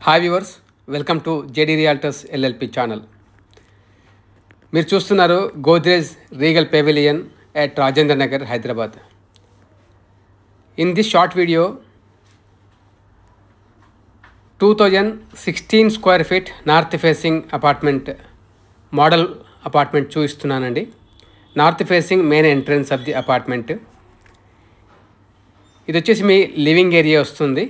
Hi viewers, welcome to JD realtors LLP channel. మీరు చూస్తున్నారు Godrej regal pavilion at Rajendra Nagar, Hyderabad. In this short video, 2016 square feet north facing apartment model apartment చూపిస్తున్నానండి. North facing main entrance of the apartment. ఇది వచ్చేసి మీ living area వస్తుంది.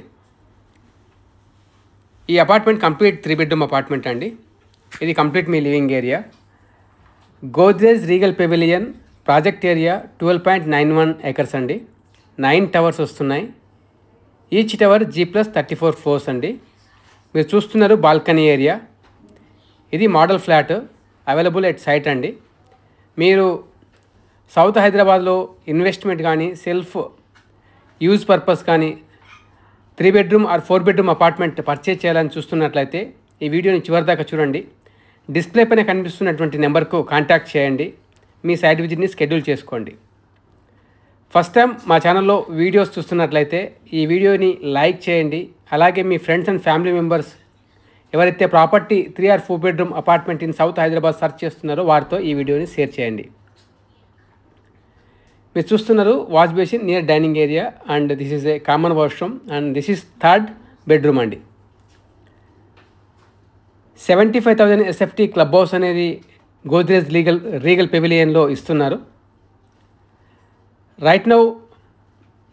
ఈ apartment complete 3 bedroom apartment అండి. ఇది complete మీ living area. Godrej regal pavilion project area 12.91 acres అండి. 9 towers వస్తున్నాయి. ఈచ్ టవర్ G+34 floors అండి. మీరు చూస్తున్నారు బాల్కనీ ఏరియా. ఇది model flat available at site అండి. మీరు సౌత్ హైదరాబాద్లో ఇన్వెస్ట్మెంట్ కానీ సెల్ఫ్ యూజ్ పర్పస్ కానీ 3 bedroom or 4 bedroom apartment purchase చేయాలని చూస్తున్నట్లయితే ఈ వీడియోని చివరిదాకా చూడండి. డిస్ప్లే పైన కనిపిస్తున్నటువంటి నెంబర్కు కాంటాక్ట్ చేయండి. మీ సైట్ విజిట్ని షెడ్యూల్ చేసుకోండి. ఫస్ట్ టైం మా ఛానల్లో వీడియోస్ చూస్తున్నట్లయితే ఈ వీడియోని లైక్ చేయండి. అలాగే మీ ఫ్రెండ్స్ అండ్ ఫ్యామిలీ మెంబర్స్ ఎవరైతే property 3 or 4 bedroom apartment in south Hyderabad search చేస్తున్నారో వారితో ఈ వీడియోని షేర్ చేయండి. మీరు చూస్తున్నారు wash basin near dining area and this is a common washroom and this is 3rd bedroom అండి. 75,000 SFT క్లబ్ హౌస్ అనేది గోద్రేజ్ రీగల్ పెవిలియన్లో ఇస్తున్నారు. రైట్ నౌ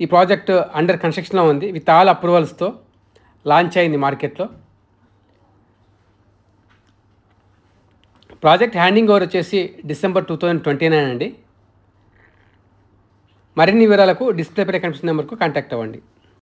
ఈ ప్రాజెక్ట్ అండర్ కన్స్ట్రక్షన్లో ఉంది. విత్ ఆల్ అప్రూవల్స్తో లాంచ్ అయింది మార్కెట్లో. ప్రాజెక్ట్ హ్యాండింగ్ ఓవర్ వచ్చేసి December 2029 అండి. మరిన్ని వివరాలకు డిస్ప్లే పై కనిపిస్తున్న నెంబర్కు కాంటాక్ట్ అవ్వండి.